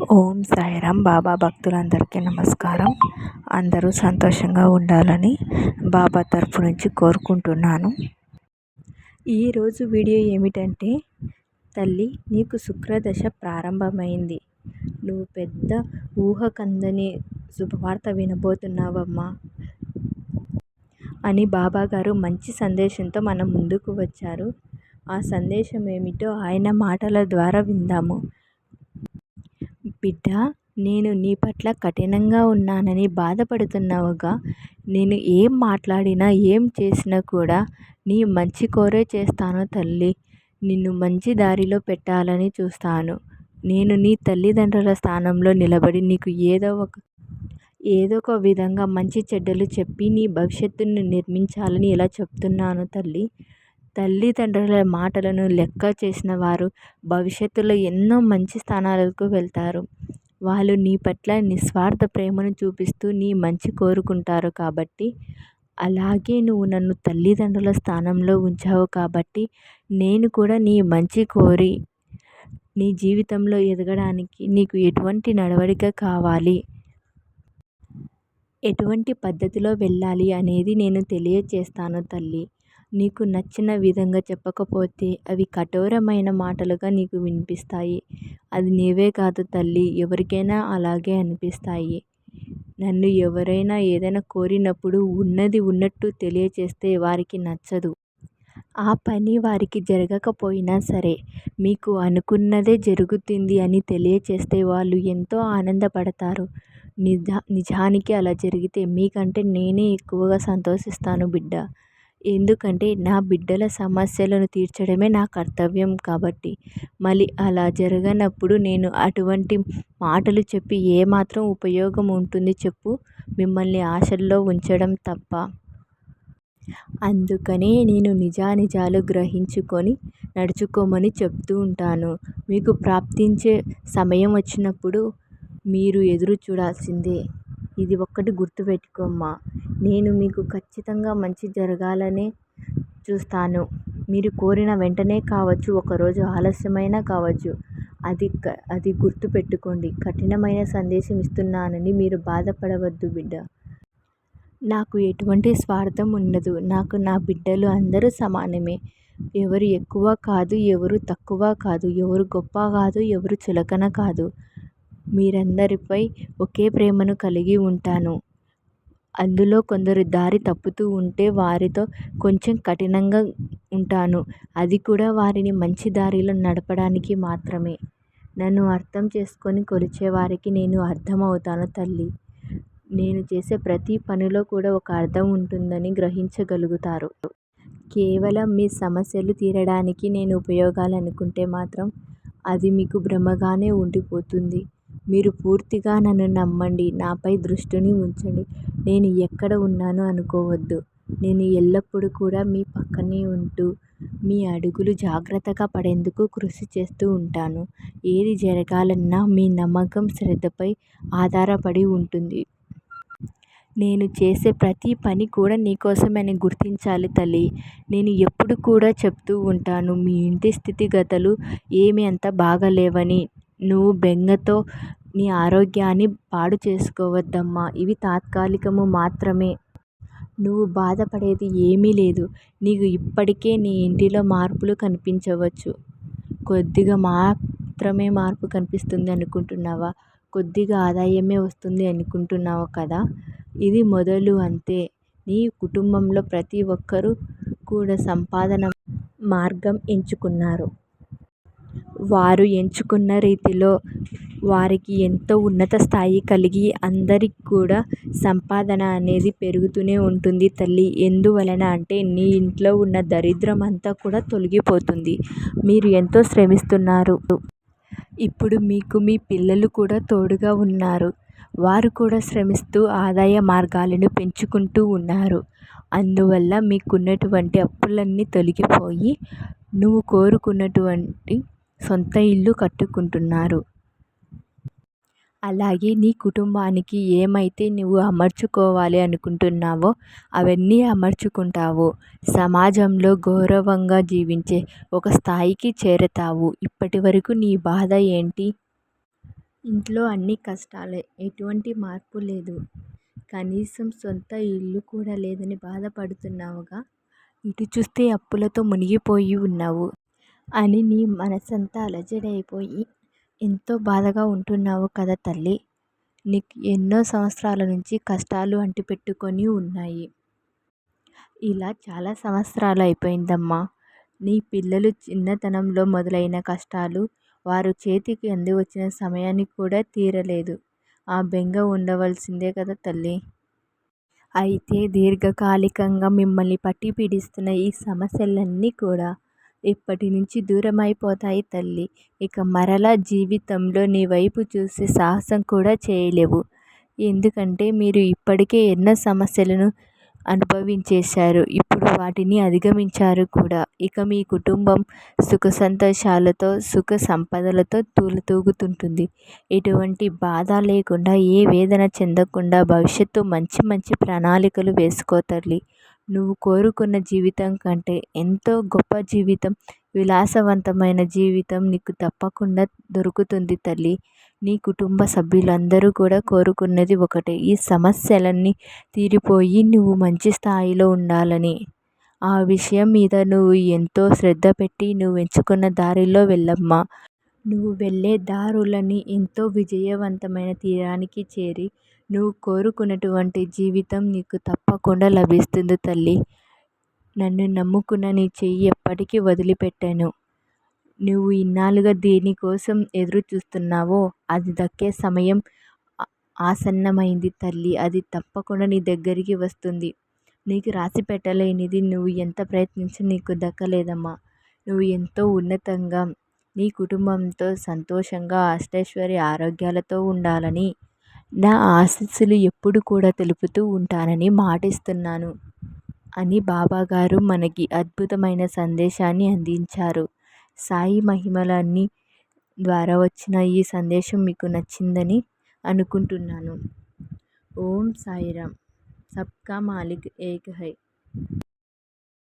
ఓం సాయిరామ్. బాబా భక్తులందరికీ నమస్కారం. అందరూ సంతోషంగా ఉండాలని బాబా తరఫు నుంచి కోరుకుంటున్నాను. ఈరోజు వీడియో ఏమిటంటే, తల్లి నీకు శుక్రదశ ప్రారంభమైంది. నువ్వు పెద్ద ఊహకందని శుభవార్త వినబోతున్నావమ్మా అని బాబాగారు మంచి సందేశంతో మన ముందుకు వచ్చారు. ఆ సందేశం ఏమిటో ఆయన మాటల ద్వారా విందాము. బిడ్డ, నేను నీ పట్ల కఠినంగా ఉన్నానని బాధపడుతున్నావుగా. నేను ఏం మాట్లాడినా ఏం చేసినా కూడా నీ మంచి కోరే చేస్తాను తల్లి. నిన్ను మంచి దారిలో పెట్టాలని చూస్తాను. నేను నీ తల్లిదండ్రుల స్థానంలో నిలబడి నీకు ఏదో ఒక విధంగా మంచి చెడ్డలు చెప్పి నీ భవిష్యత్తును నిర్మించాలని ఇలా చెప్తున్నాను తల్లి. తల్లిదండ్రుల మాటలను లెక్క చేసిన వారు భవిష్యత్తులో ఎన్నో మంచి స్థానాలకు వెళ్తారు. వాళ్ళు నీ పట్ల నిస్వార్థ ప్రేమను చూపిస్తూ నీ మంచి కోరుకుంటారు. కాబట్టి అలాగే నువ్వు నన్ను తల్లిదండ్రుల స్థానంలో ఉంచావు కాబట్టి నేను కూడా నీ మంచి కోరి నీ జీవితంలో ఎదగడానికి నీకు ఎటువంటి నడవడిక కావాలి, ఎటువంటి పద్ధతిలో వెళ్ళాలి అనేది నేను తెలియచేస్తాను తల్లి. నీకు నచ్చిన విధంగా చెప్పకపోతే అవి కఠోరమైన మాటలుగా నీకు వినిపిస్తాయి. అది నీవే కాదు తల్లి, ఎవరికైనా అలాగే అనిపిస్తాయి. నన్ను ఎవరైనా ఏదైనా కోరినప్పుడు ఉన్నది ఉన్నట్టు తెలియచేస్తే వారికి నచ్చదు. ఆ పని వారికి జరగకపోయినా సరే మీకు అనుకున్నదే జరుగుతుంది అని తెలియచేస్తే వాళ్ళు ఎంతో ఆనందపడతారు. నిజానికి అలా జరిగితే మీకంటే నేనే ఎక్కువగా సంతోషిస్తాను బిడ్డ. ఎందుకంటే నా బిడ్డల సమస్యలను తీర్చడమే నా కర్తవ్యం కాబట్టి. మళ్ళీ అలా జరగనప్పుడు నేను అటువంటి మాటలు చెప్పి ఏమాత్రం ఉపయోగం ఉంటుంది చెప్పు? మిమ్మల్ని ఆశల్లో ఉంచడం తప్ప. అందుకనే నేను నిజానిజాలు గ్రహించుకొని నడుచుకోమని చెప్తూ ఉంటాను. మీకు ప్రాప్తించే సమయం వచ్చినప్పుడు మీరు ఎదురు చూడాల్సిందే. ఇది ఒక్కటి గుర్తుపెట్టుకోమ్మా. నేను మీకు ఖచ్చితంగా మంచి జరగాలనే చూస్తాను. మీరు కోరిన వెంటనే కావచ్చు, ఒకరోజు ఆలస్యమైనా కావచ్చు. అది గుర్తుపెట్టుకోండి. కఠినమైన సందేశం ఇస్తున్నానని మీరు బాధపడవద్దు బిడ్డ. నాకు ఎటువంటి స్వార్థం ఉండదు. నాకు నా బిడ్డలు అందరూ సమానమే. ఎవరు ఎక్కువ కాదు, ఎవరు తక్కువ కాదు, ఎవరు గొప్ప కాదు, ఎవరు చులకన కాదు. మీరందరిపై ఒకే ప్రేమను కలిగి ఉంటాను. అందులో కొందరు దారి తప్పుతూ ఉంటే వారితో కొంచెం కఠినంగా ఉంటాను. అది కూడా వారిని మంచి దారిలో నడపడానికి మాత్రమే. నన్ను అర్థం చేసుకొని కొలిచేవారికి నేను అర్థమవుతాను తల్లి. నేను చేసే ప్రతి పనిలో కూడా ఒక అర్థం ఉంటుందని గ్రహించగలుగుతారు. కేవలం మీ సమస్యలు తీరడానికి నేను ఉపయోగాలనుకుంటే మాత్రం అది మీకు భ్రమగానే ఉండిపోతుంది. మీరు పూర్తిగా నన్ను నమ్మండి. నాపై దృష్టిని ఉంచండి. నేను ఎక్కడ ఉన్నానో అనుకోవద్దు. నేను ఎల్లప్పుడూ కూడా మీ పక్కనే ఉంటూ మీ అడుగులు జాగ్రత్తగా పడేందుకు కృషి చేస్తూ ఉంటాను. ఏది జరగాలన్నా మీ నమ్మకం, శ్రద్ధపై ఆధారపడి ఉంటుంది. నేను చేసే ప్రతి పని కూడా నీకోసమని గుర్తించాలి తల్లి. నేను ఎప్పుడు కూడా చెప్తూ ఉంటాను, మీ ఇంటి స్థితిగతులు ఏమీ అంత బాగాలేవని. నువ్వు బెంగతో నీ ఆరోగ్యాన్ని పాడు చేసుకోవద్దమ్మా. ఇవి తాత్కాలికము మాత్రమే. నువ్వు బాధపడేది ఏమీ లేదు. నీకు ఇప్పటికే నీ ఇంటిలో మార్పులు కనిపించవచ్చు. కొద్దిగా మాత్రమే మార్పు కనిపిస్తుంది అనుకుంటున్నావా? కొద్దిగా ఆదాయమే వస్తుంది అనుకుంటున్నావు కదా? ఇది మొదలు అంతే. నీ కుటుంబంలో ప్రతి ఒక్కరూ కూడా సంపాదన మార్గం ఎంచుకున్నారు. వారు ఎంచుకున్న రీతిలో వారికి ఎంతో ఉన్నత స్థాయి కలిగి అందరికి కూడా సంపాదన అనేది పెరుగుతూనే ఉంటుంది తల్లి. ఎందువలన అంటే నీ ఇంట్లో ఉన్న దరిద్రం అంతా కూడా తొలగిపోతుంది. మీరు ఎంతో శ్రమిస్తున్నారు. ఇప్పుడు మీకు మీ పిల్లలు కూడా తోడుగా ఉన్నారు. వారు కూడా శ్రమిస్తూ ఆదాయ మార్గాలను పెంచుకుంటూ ఉన్నారు. అందువల్ల మీకున్నటువంటి అప్పులన్నీ తొలగిపోయి నువ్వు కోరుకున్నటువంటి సొంత ఇల్లు కట్టుకుంటున్నారు. అలాగే నీ కుటుంబానికి ఏమైతే నువ్వు అమర్చుకోవాలి అనుకుంటున్నావో అవన్నీ అమర్చుకుంటావు. సమాజంలో గౌరవంగా జీవించే ఒక స్థాయికి చేరతావు. ఇప్పటి వరకు నీ బాధ ఏంటి? ఇంట్లో అన్నీ కష్టాలే, ఎటువంటి మార్పు లేదు. కనీసం సొంత ఇల్లు కూడా లేదని బాధపడుతున్నావుగా. ఇటు చూస్తే అప్పులతో మునిగిపోయి ఉన్నావు అని నీ మనసంతా అలజడైపోయి ఎంతో బాధగా ఉంటున్నావు కదా తల్లి. నీకు ఎన్నో సంవత్సరాల నుంచి కష్టాలు అంటిపెట్టుకొని ఉన్నాయి. ఇలా చాలా సంవత్సరాలు అయిపోయిందమ్మా. నీ పిల్లలు చిన్నతనంలో మొదలైన కష్టాలు వారు చేతికి అంది వచ్చిన సమయానికి కూడా తీరలేదు. ఆ బెంగ ఉండవలసిందే కదా తల్లి. అయితే దీర్ఘకాలికంగా మిమ్మల్ని పట్టి పీడిస్తున్న ఈ సమస్యలన్నీ కూడా ఇప్పటి నుంచి దూరమైపోతాయి తల్లి. ఇక మరలా జీవితంలో నీ వైపు చూసే సాహసం కూడా చేయలేవు. ఎందుకంటే మీరు ఇప్పటికే ఎన్నో సమస్యలను అనుభవించేశారు. ఇప్పుడు వాటిని అధిగమించారు కూడా. ఇక మీ కుటుంబం సుఖ సంతోషాలతో సుఖ సంపదలతో తూగుతుంటుంది. ఎటువంటి బాధ లేకుండా ఏ వేదన చెందకుండా భవిష్యత్తు మంచి మంచి ప్రణాళికలు వేసుకో తల్లి. నువ్వు కోరుకున్న జీవితం కంటే ఎంతో గొప్ప జీవితం, విలాసవంతమైన జీవితం నీకు తప్పకుండా దొరుకుతుంది తల్లి. నీ కుటుంబ సభ్యులందరూ కూడా కోరుకున్నది ఒకటే, ఈ సమస్యలన్నీ తీరిపోయి నువ్వు మంచి స్థాయిలో ఉండాలని. ఆ విషయం మీద నువ్వు ఎంతో శ్రద్ధ పెట్టి నువ్వు ఎంచుకున్న దారిలో వెళ్ళమ్మా. నువ్వు వెళ్ళే దారులని ఎంతో విజయవంతమైన తీరానికి చేరి నువ్వు కోరుకున్నటువంటి జీవితం నీకు తప్పకుండా లభిస్తుంది తల్లి. నన్ను నమ్ముకున్న నీ చెయ్యి ఎప్పటికీ వదిలిపెట్టను. నువ్వు ఇన్నాళ్ళుగా దేనికోసం ఎదురు చూస్తున్నావో అది దక్కే సమయం ఆసన్నమైంది తల్లి. అది తప్పకుండా నీ దగ్గరికి వస్తుంది. నీకు రాసి పెట్టలేనిది నువ్వు ఎంత ప్రయత్నించి నీకు దక్కలేదమ్మా. నువ్వు ఎంతో ఉన్నతంగా నీ కుటుంబంతో సంతోషంగా అష్టైశ్వర్య ఆరోగ్యాలతో ఉండాలని నా ఆశీస్సులు ఎప్పుడు కూడా తెలుపుతూ ఉంటానని మాటిస్తున్నాను అని బాబాగారు మనకి అద్భుతమైన సందేశాన్ని అందించారు. సాయి మహిమలన్నీ ద్వారా వచ్చిన ఈ సందేశం మీకు నచ్చిందని అనుకుంటున్నాను. ఓం సాయిరామ్. సబ్కా మాలిక్ ఏక్ హై.